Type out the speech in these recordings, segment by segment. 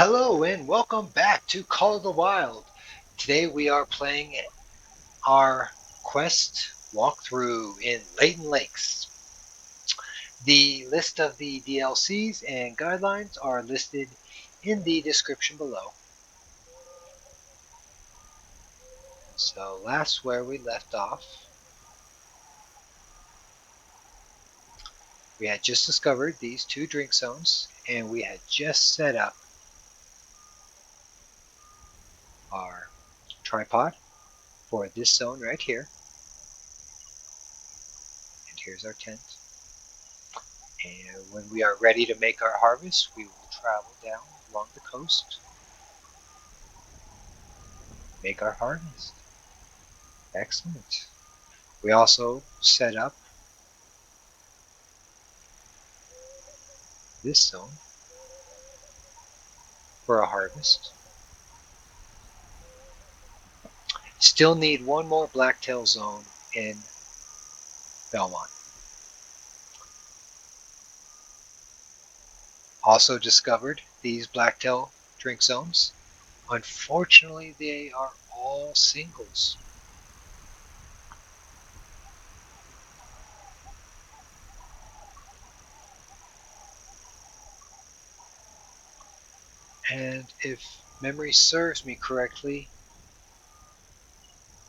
Hello and welcome back to Call of the Wild. Today we are playing our quest walkthrough in Layton Lakes. The list of the DLCs and guidelines are listed in the description below. So last where we left off, we had just discovered these two drink zones and we had just set up our tripod for this zone right here. And here's our tent. And when we are ready to make our harvest, we will travel down along the coast, make our harvest. Excellent. We also set up this zone for a harvest. Still need one more blacktail zone in Belmont. Also discovered these blacktail drink zones. Unfortunately, they are all singles. And if memory serves me correctly,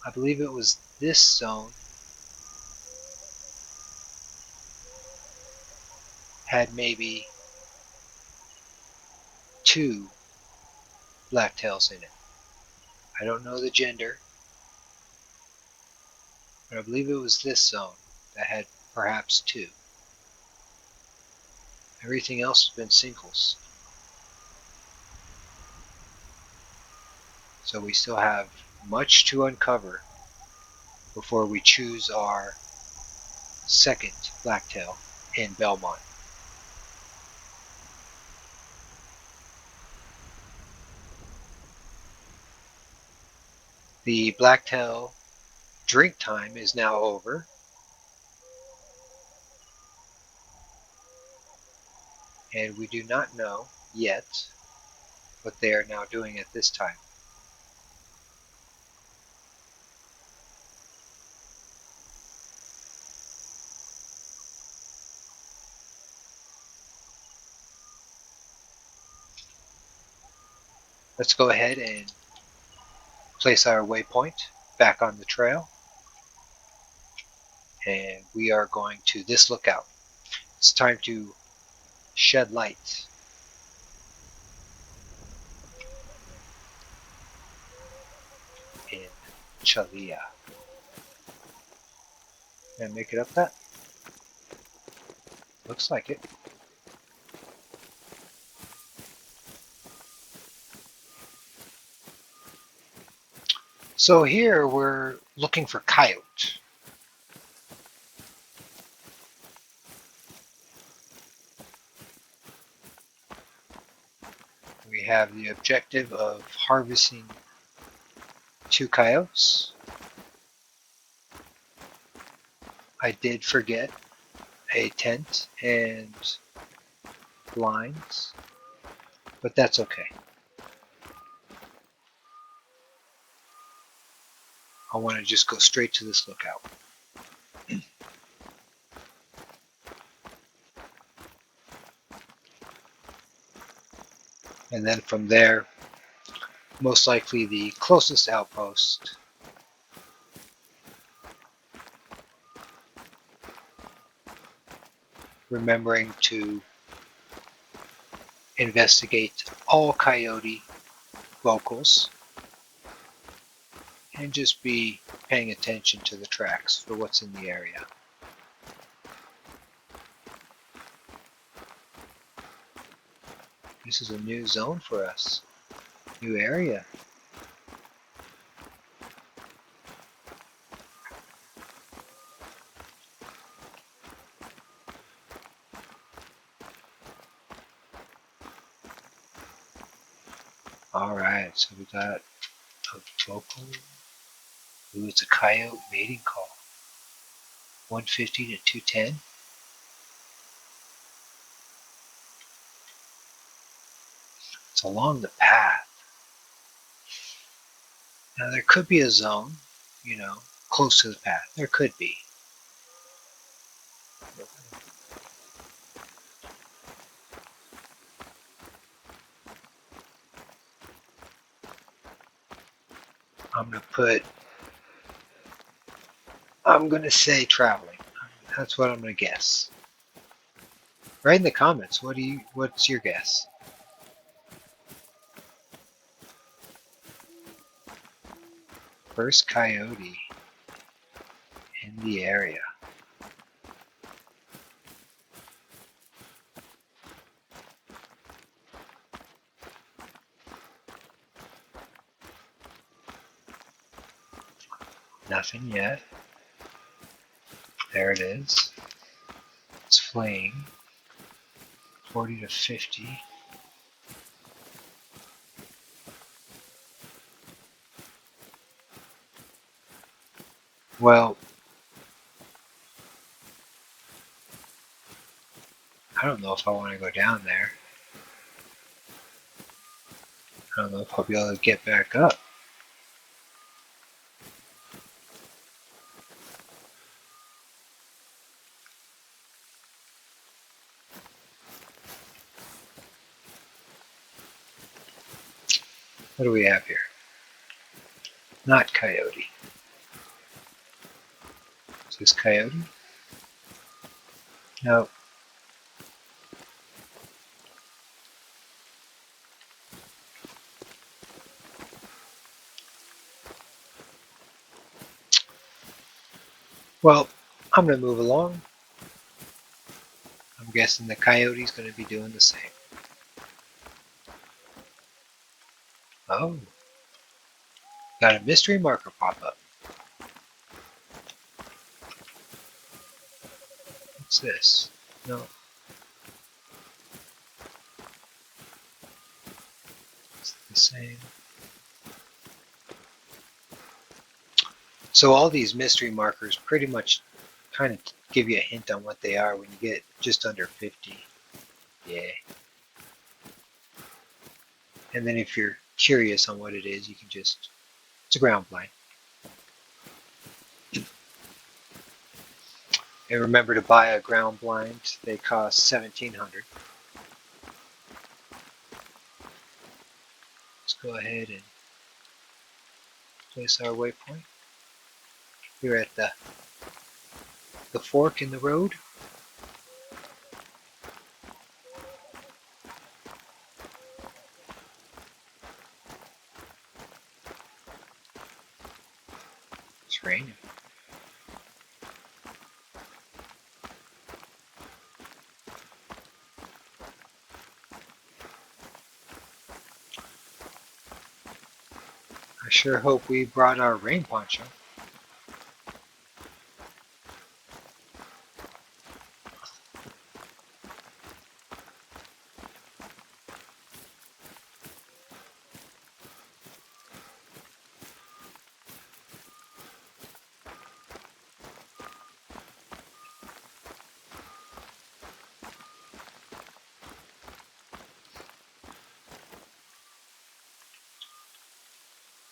I believe it was this zone had maybe two blacktails in it. I don't know the gender, but I believe it was this zone that had perhaps two. Everything else has been singles. So we still have much to uncover before we choose our second blacktail in Belmont. The blacktail drink time is now over, and we do not know yet what they are now doing at this time. Let's go ahead and place our waypoint back on the trail, and we are going to this lookout. It's time to shed light in Chalia. And make it up that? Looks like it. So here we're looking for coyote. We have the objective of harvesting two coyotes. I did forget a tent and blinds, but that's okay. I want to just go straight to this lookout. And then from there, most likely the closest outpost. Remembering to investigate all coyote locals and just be paying attention to the tracks for what's in the area. This is a new zone for us, new area. Alright, so we got a vocal. Ooh, it's a coyote mating call. 150 to 210. Let's It's along the path. Now there could be a zone, close to the path. There could be. I'm gonna say traveling. That's what I'm gonna guess. Write in the comments. What's your guess? First coyote in the area. Nothing yet. There it is. It's fleeing. 40 to 50. Well, I don't know if I want to go down there. I don't know if I'll be able to get back up. What do we have here? Not coyote. Is this coyote? No. Well, I'm going to move along. I'm guessing the coyote's going to be doing the same. Oh, got a mystery marker pop up. What's this? No. It's the same. So all these mystery markers pretty much kind of give you a hint on what they are when you get just under 50. Yeah. And then if you're curious on what it is, you can just, it's a ground blind. And remember to buy a ground blind. They cost $1,700. Let's go ahead and place our waypoint. We're at the fork in the road. It's raining. I sure hope we brought our rain poncho.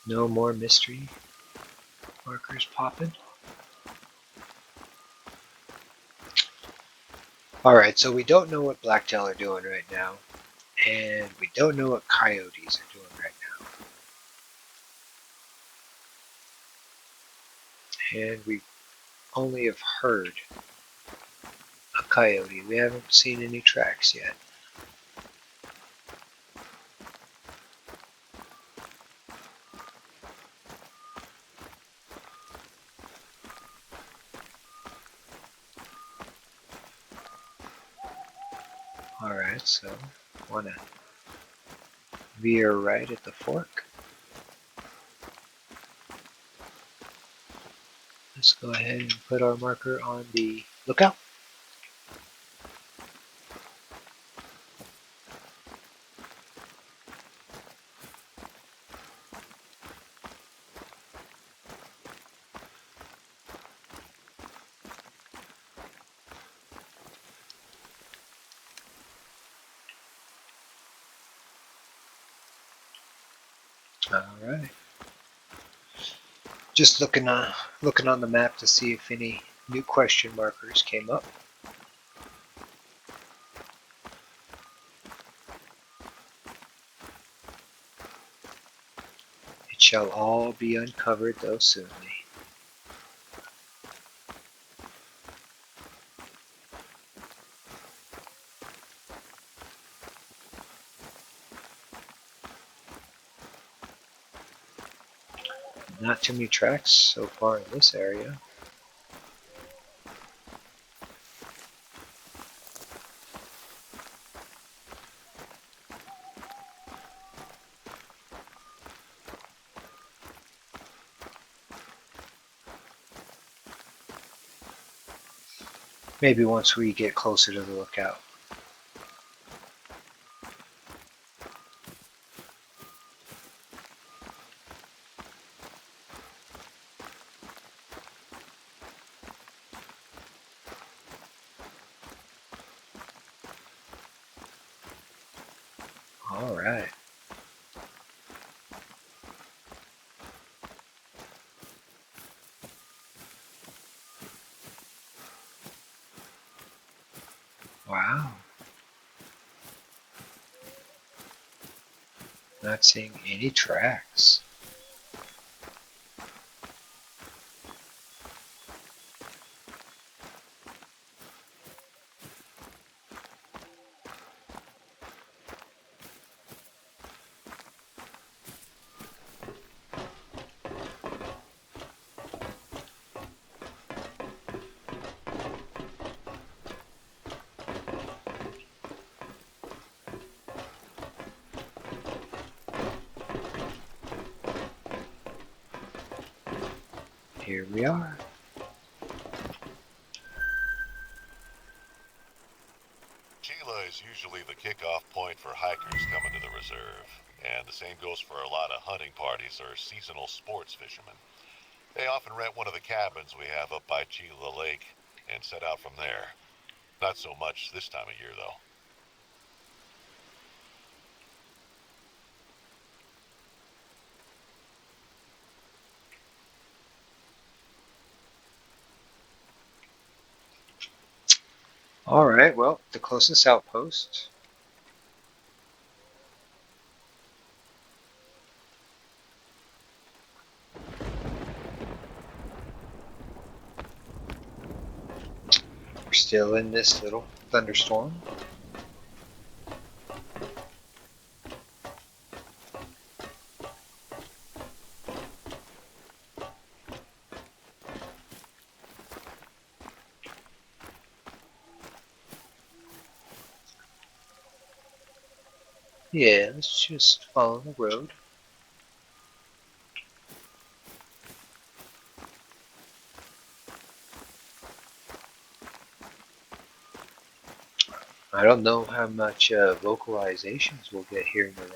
No more mystery markers popping. Alright, so we don't know what blacktail are doing right now, and we don't know what coyotes are doing right now. And we only have heard a coyote. We haven't seen any tracks yet. Alright, so want to veer right at the fork. Let's go ahead and put our marker on the lookout. All right. Just looking on the map to see if any new question markers came up. It shall all be uncovered, though soonly. Not too many tracks so far in this area. Maybe once we get closer to the lookout. All right. Wow. Not seeing any tracks. Here we are. Chila is usually the kickoff point for hikers coming to the reserve, and the same goes for a lot of hunting parties or seasonal sports fishermen. They often rent one of the cabins we have up by Chila Lake and set out from there. Not so much this time of year, though. All right. Well, the closest outpost. We're still in this little thunderstorm. Yeah, let's just follow the road. I don't know how much vocalizations we'll get here in the rain.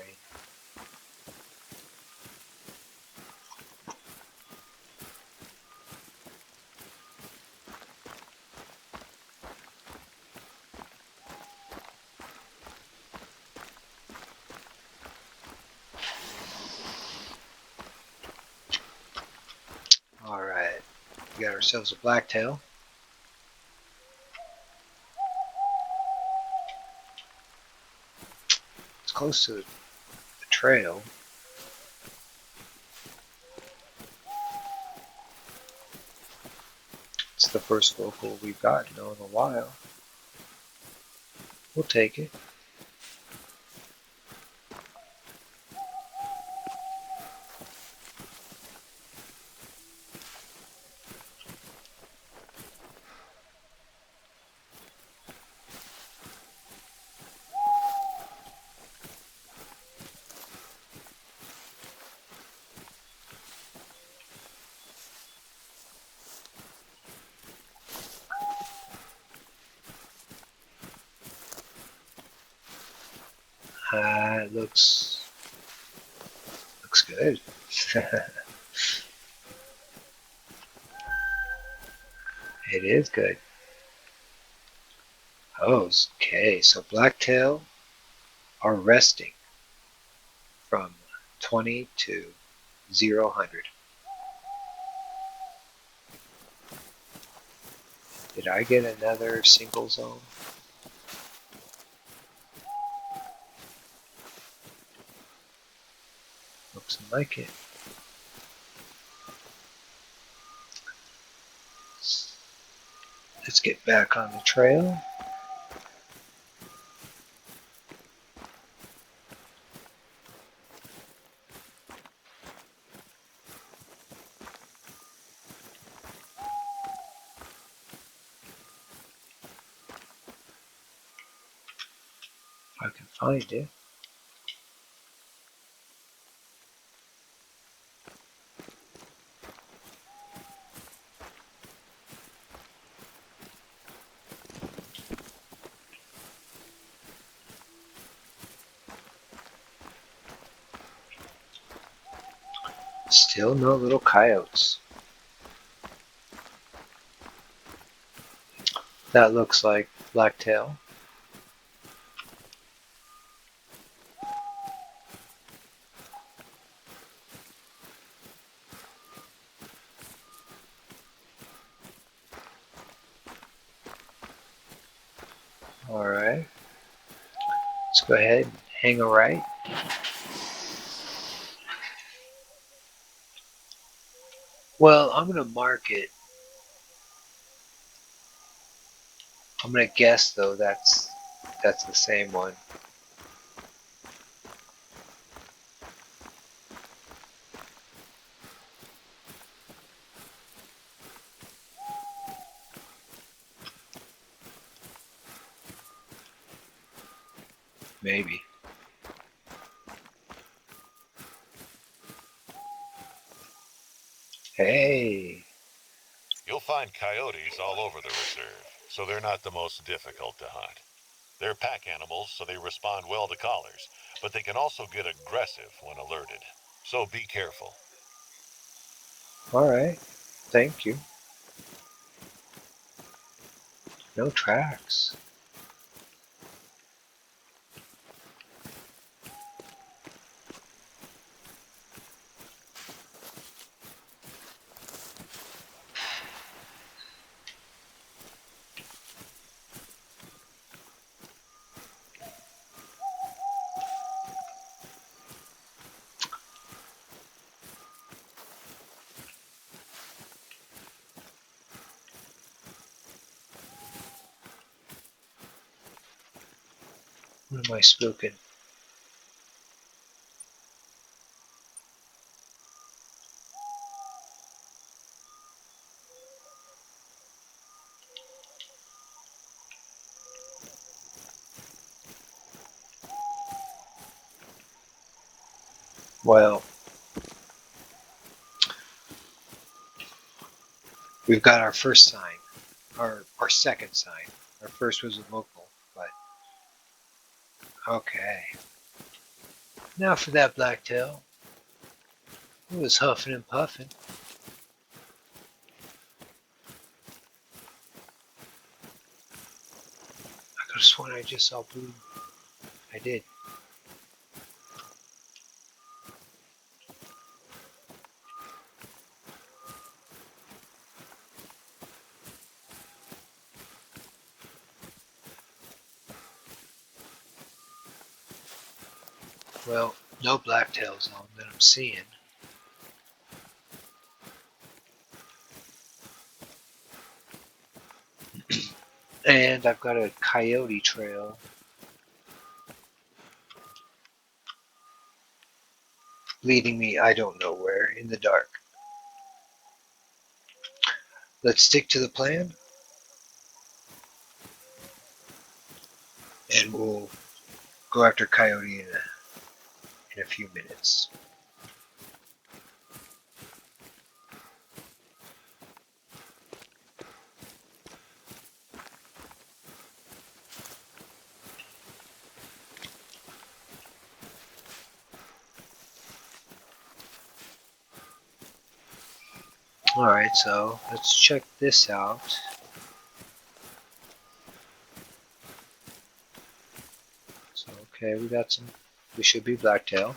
All right. We got ourselves a blacktail. It's close to the trail. It's the first vocal we've gotten in a while. We'll take it. It looks good. It is good. Oh, okay. So blacktail are resting from 20 to 0-100. Did I get another single zone? Looks like it. Let's get back on the trail. If I can find it. Still no little coyotes. That looks like blacktail. Alright. Let's go ahead and hang a right. Well, I'm going to mark it. I'm going to guess though that's the same one. Maybe. Hey. You'll find coyotes all over the reserve, so they're not the most difficult to hunt. They're pack animals, so they respond well to collars, but they can also get aggressive when alerted. So be careful. Alright. Thank you. No tracks. What am I spooking? Well, we've got our first sign. Our second sign. Our first was a local, but okay. Now for that blacktail. It was huffing and puffing. I could have sworn I just saw blue. I did. Well, no blacktails on that I'm seeing. And I've got a coyote trail leading me I don't know where in the dark. Let's stick to the plan and we'll go after coyote in a few minutes. Alright, so let's check this out. So, okay, we should be blacktail.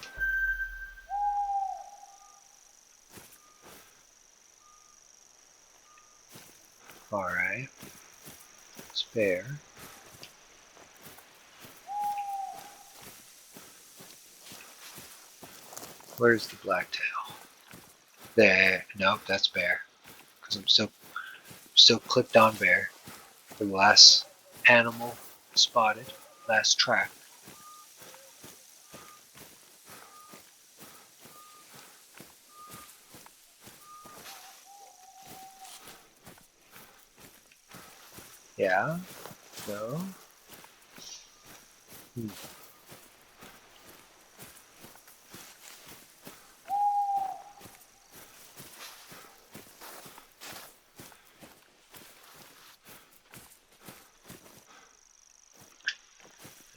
Okay. It's bear. Where's the blacktail? There. Nope, that's bear. Because I'm still clicked on bear. The last animal spotted. Last track. Yeah. No. Hmm.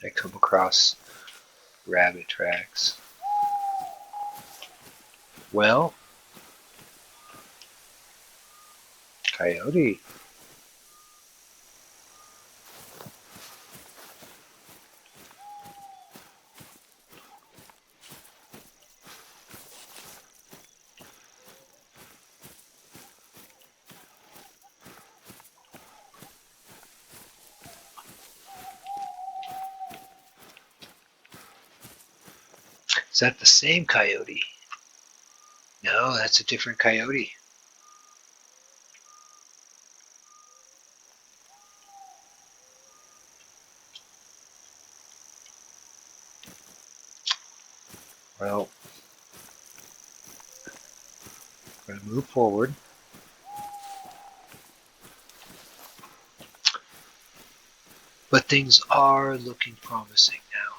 I come across rabbit tracks. Well, coyote. Is that the same coyote? No, that's a different coyote. Well, we're going to move forward. But things are looking promising now.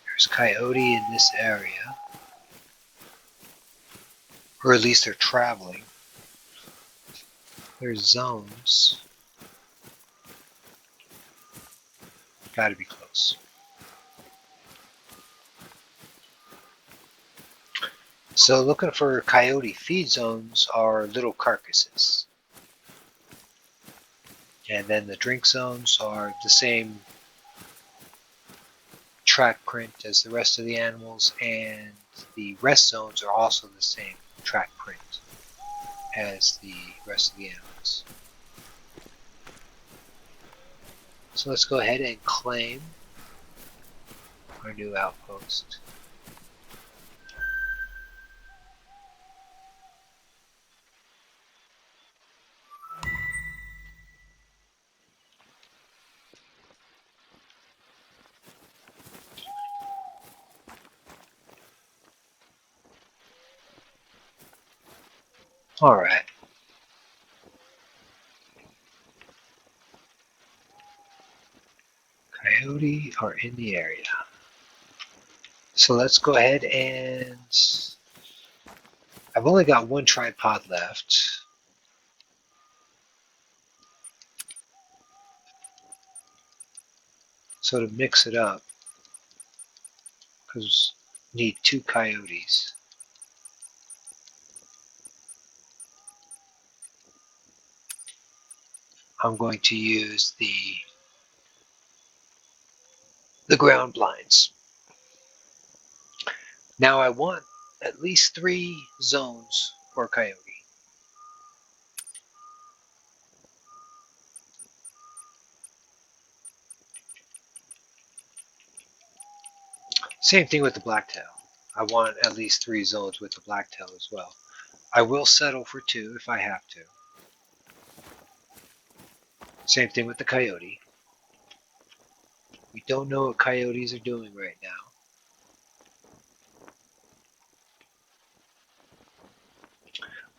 There's coyote in this area. Or at least they're traveling. There's zones. Gotta be close. So looking for coyote feed zones are little carcasses. And then the drink zones are the same track print as the rest of the animals, and the rest zones are also the same track print as the rest of the animals. So let's go ahead and claim our new outpost. Alright. Coyote are in the area. So let's go ahead and I've only got one tripod left. So to mix it up, because need two coyotes, I'm going to use the ground blinds. Now I want at least 3 zones for coyote. Same thing with the blacktail. I want at least 3 zones with the blacktail as well. I will settle for 2 if I have to. Same thing with the coyote. We don't know what coyotes are doing right now.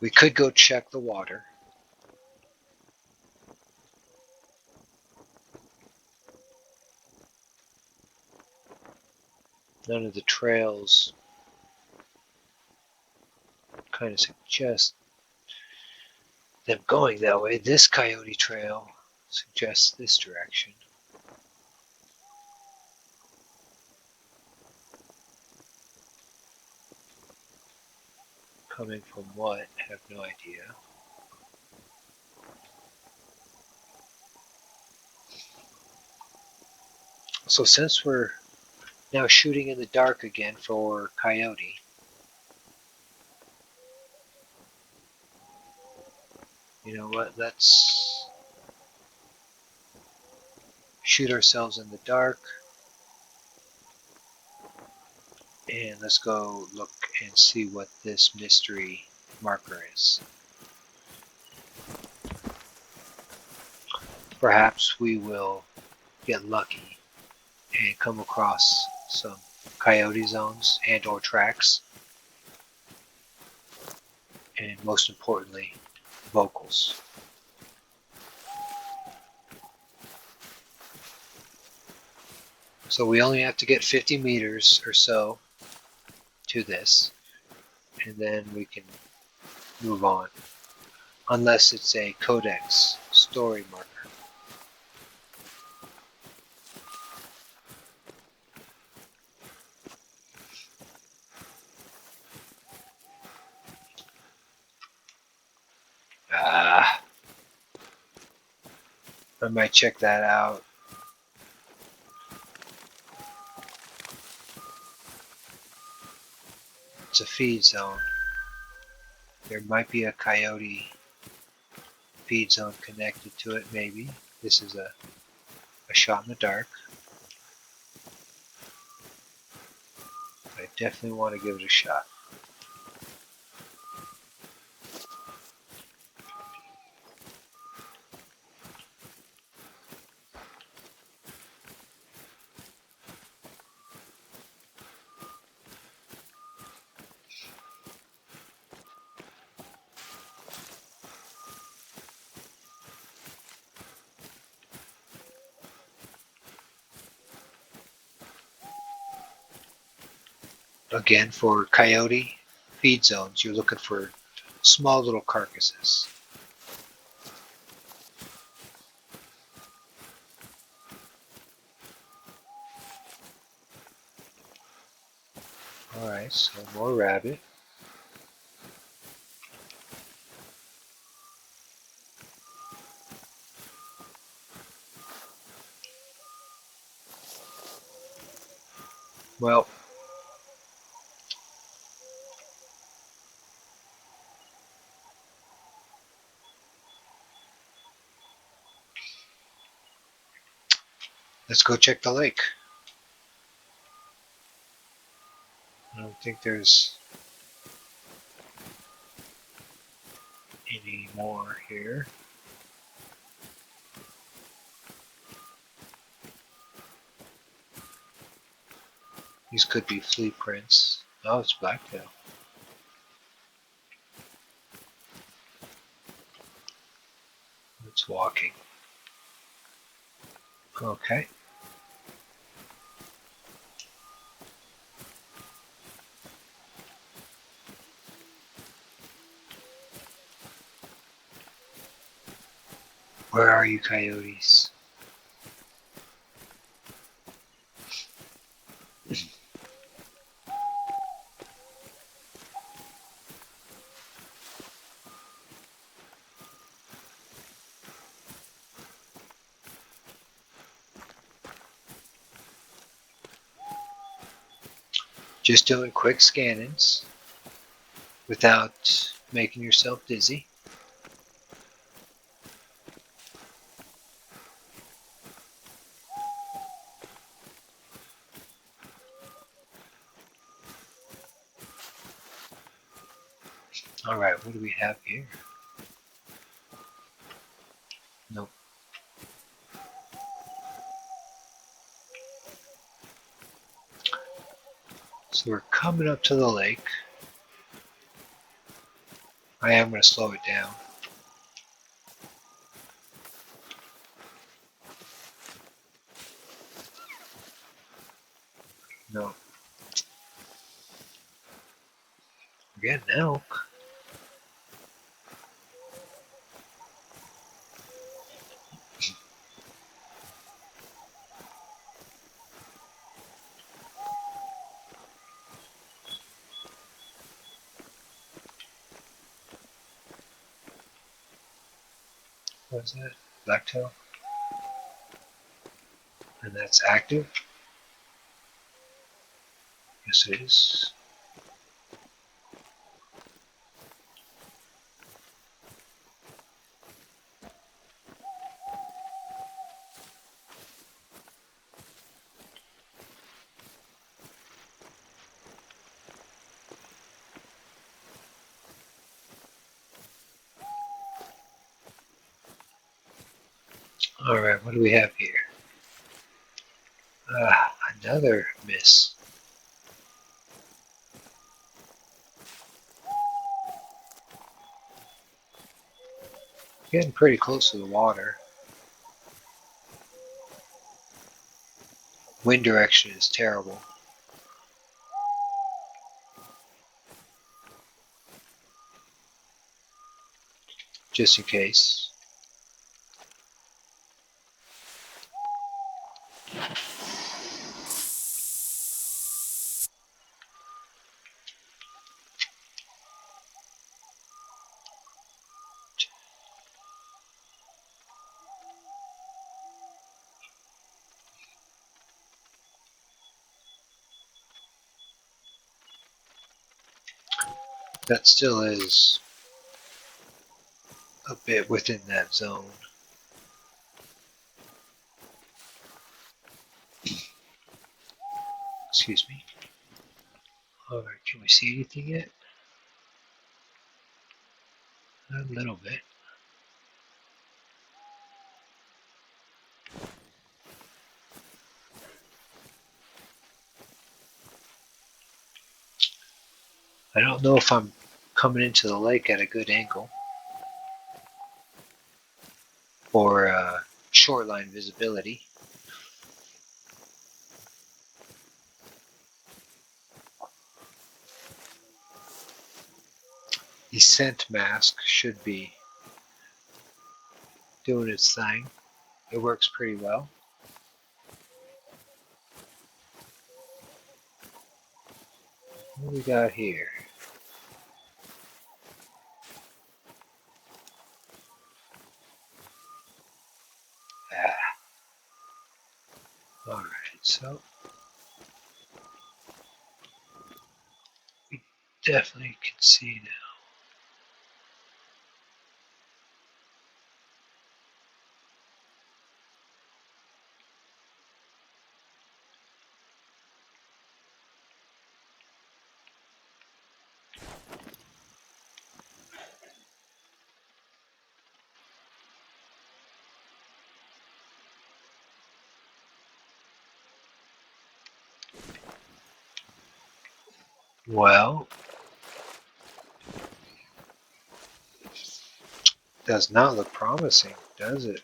We could go check the water. None of the trails kind of suggest them going that way. This coyote trail suggests this direction. Coming from what? I have no idea. So since we're now shooting in the dark again for coyote, You know what? Let's shoot ourselves in the dark. And let's go look and see what this mystery marker is. Perhaps we will get lucky and come across some coyote zones and or tracks, and most importantly, vocals. So we only have to get 50 meters or so to this, and then we can move on, unless it's a codex story marker. Ah, I might check that out. It's a feed zone. There might be a coyote feed zone connected to it, maybe. This is a shot in the dark. I definitely want to give it a shot. Again, for coyote feed zones, you're looking for small little carcasses. Alright, so more rabbit. Well, let's go check the lake. I don't think there's any more here. These could be flea prints. Oh, it's blacktail. It's walking. Okay. Where are you, coyotes? Just doing quick scannings without making yourself dizzy. Alright, what do we have here? Nope. So we're coming up to the lake. I am going to slow it down. No. We're getting elk. What is that? Blacktail? And that's active? Yes, it is. Alright, what do we have here? Ah, another miss. Getting pretty close to the water. Wind direction is terrible. Just in case. That still is a bit within that zone. Excuse me. Alright, can we see anything yet? A little bit. I don't know if I'm coming into the lake at a good angle or shoreline visibility. The scent mask should be doing its thing. It works pretty well. What do we got here? Ah, alright, so we definitely can see now. Well, does not look promising, does it?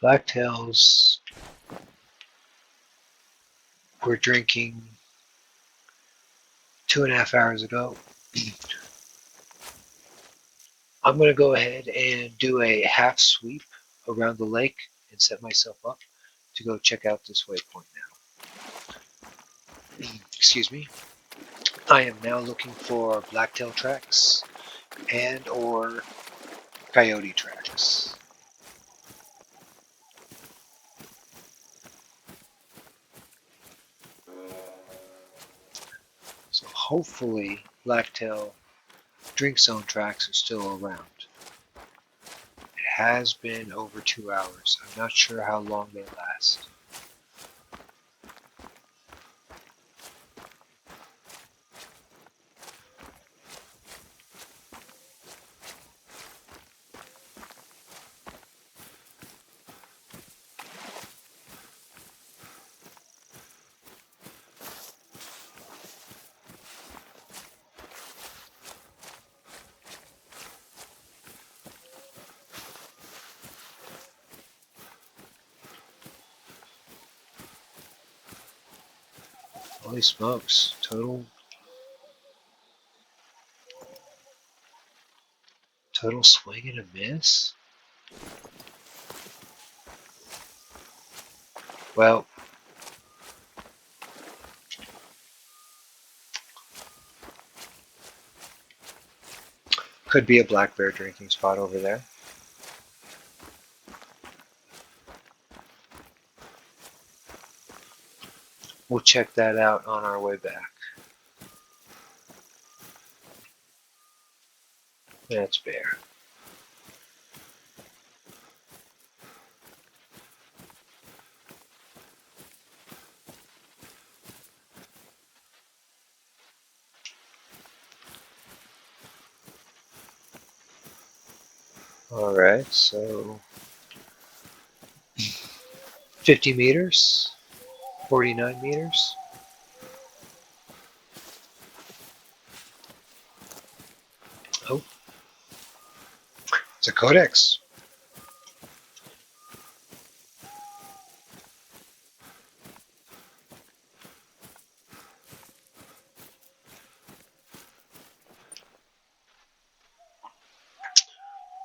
Blacktails were drinking 2.5 hours ago. I'm going to go ahead and do a half sweep around the lake and set myself up to go check out this waypoint now. Excuse me. I am now looking for blacktail tracks and or coyote tracks. So hopefully blacktail drink zone tracks are still around. It has been over 2 hours. I'm not sure how long they last. Holy smokes, total swing and a miss? Well, could be a black bear drinking spot over there. We'll check that out on our way back. That's bear. All right, so 50 meters, 49 meters. Oh, it's a codex.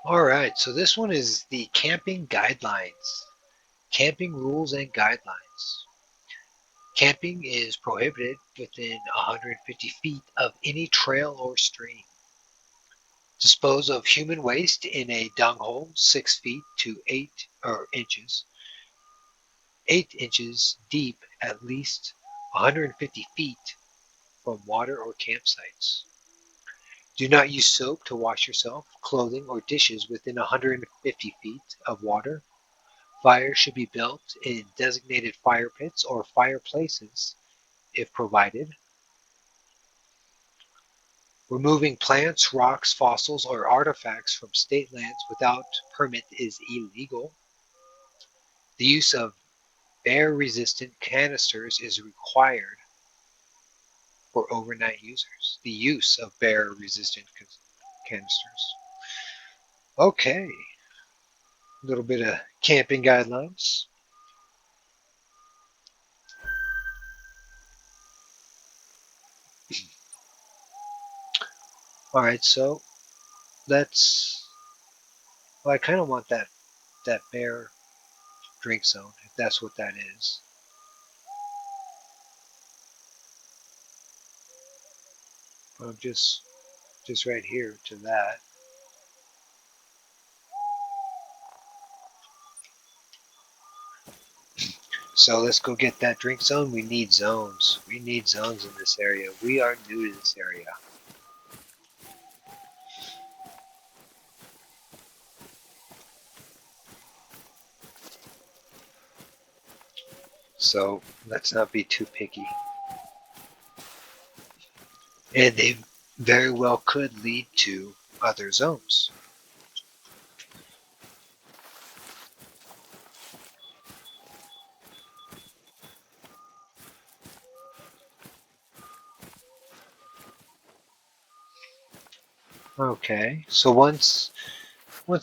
All right, so this one is the camping guidelines. Camping rules and guidelines. Camping is prohibited within 150 feet of any trail or stream. Dispose of human waste in a dung hole 6 feet to 8 inches deep, at least 150 feet from water or campsites. Do not use soap to wash yourself, clothing, or dishes within 150 feet of water. Fires should be built in designated fire pits or fireplaces if provided. Removing plants, rocks, fossils, or artifacts from state lands without permit is illegal. The use of bear-resistant canisters is required for overnight users. The use of bear-resistant canisters. Okay, a little bit of camping guidelines. All right, so let's. Well, I kind of want that bear drink zone, if that's what that is. Well, just right here to that. So let's go get that drink zone. We need zones. We need zones in this area. We are new to this area. So let's not be too picky. And they very well could lead to other zones. Okay, so once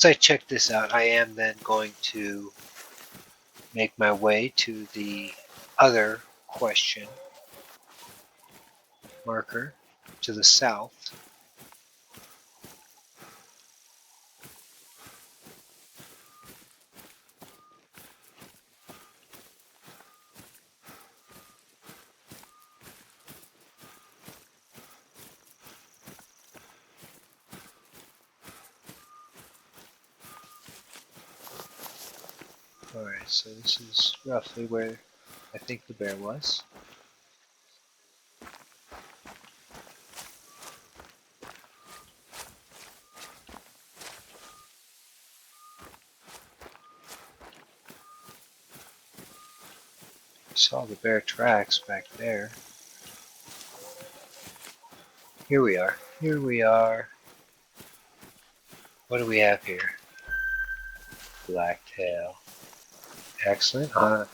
I check this out, I am then going to make my way to the other question marker to the south. Alright, so this is roughly where I think the bear was. Saw the bear tracks back there. Here we are. Here we are. What do we have here? Blacktail. Excellent. I'll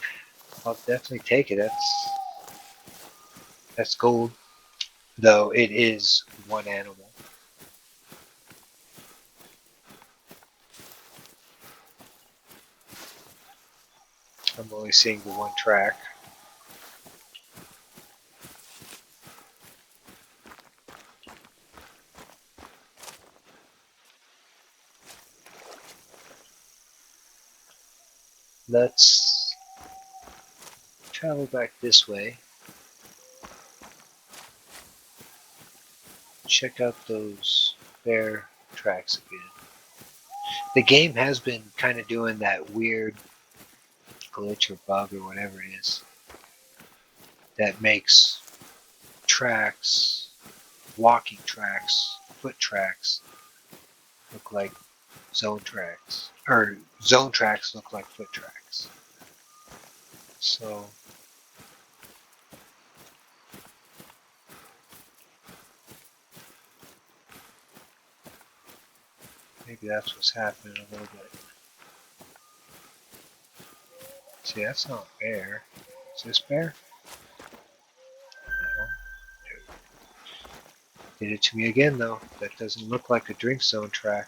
definitely take it. That's gold. Though it is one animal. I'm only seeing the one track. Let's travel back this way. Check out those bear tracks again. The game has been kind of doing that weird glitch or bug or whatever it is that makes tracks, walking tracks, foot tracks, look like zone tracks, or zone tracks look like foot tracks. So maybe that's what's happening a little bit. See, that's not bear. Is this bear? No. Did it to me again, though. That doesn't look like a drink zone track.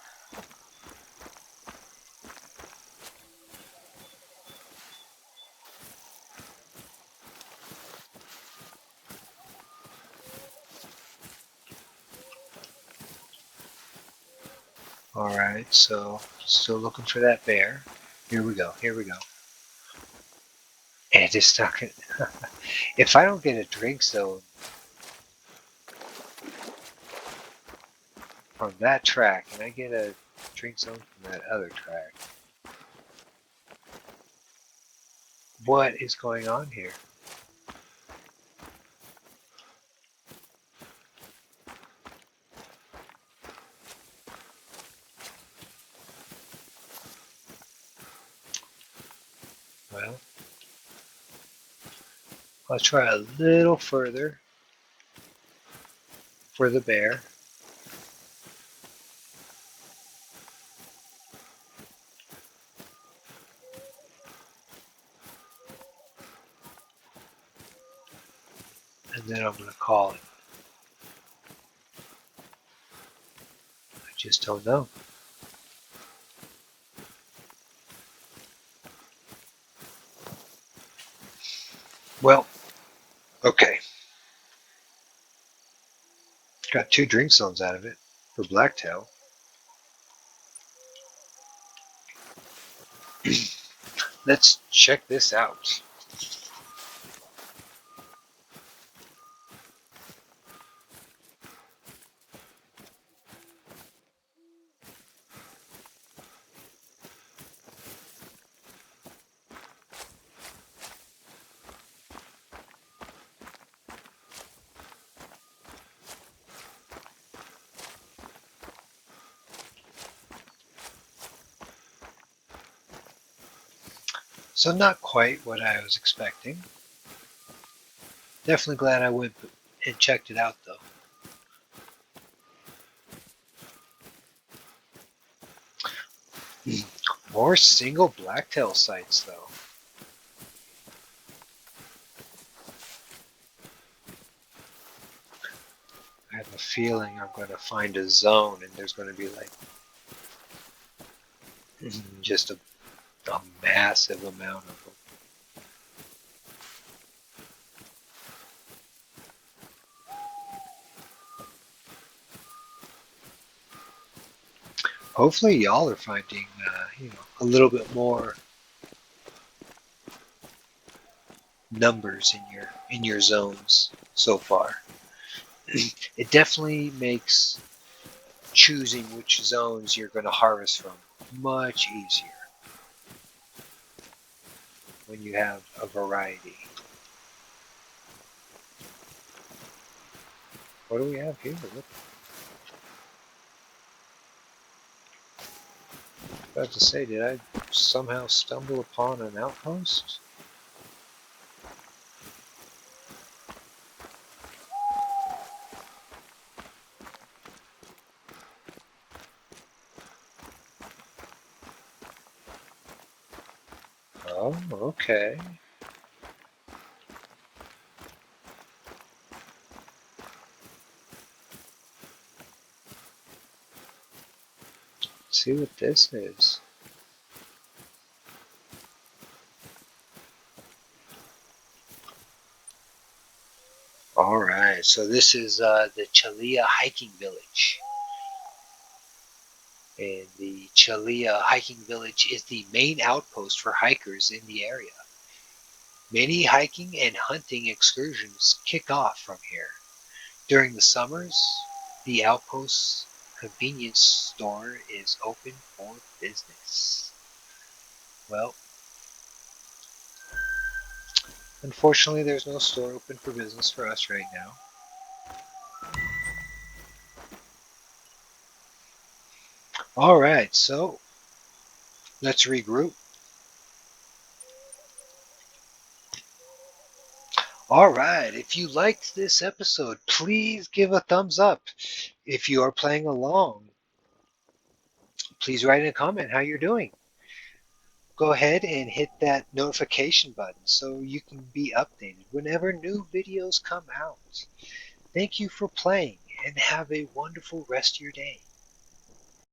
Alright, so still looking for that bear. Here we go, here we go. And it's not gonna. If I don't get a drink zone from that track and I get a drink zone from that other track, what is going on here? Well, I'll try a little further for the bear. And then I'm going to call it. I just don't know. Well, okay. Got 2 drink zones out of it for blacktail. Let's check this out. So not quite what I was expecting. Definitely glad I went and checked it out though. More single blacktail sites though. I have a feeling I'm going to find a zone and there's going to be like just a massive amount of them. Hopefully y'all are finding a little bit more numbers in your zones so far. It definitely makes choosing which zones you're going to harvest from much easier when you have a variety. What do we have here? What, I was about to say, did I somehow stumble upon an outpost? Oh, okay. Let's see what this is. All right, so this is the Chalia hiking village. And the Chalia hiking village is the main outpost for hikers in the area. Many hiking and hunting excursions kick off from here. During the summers, the outpost's convenience store is open for business. Well, unfortunately, there's no store open for business for us right now. All right, so let's regroup. All right, if you liked this episode, please give a thumbs up. If you are playing along, please write in a comment how you're doing. Go ahead and hit that notification button so you can be updated whenever new videos come out. Thank you for playing and have a wonderful rest of your day.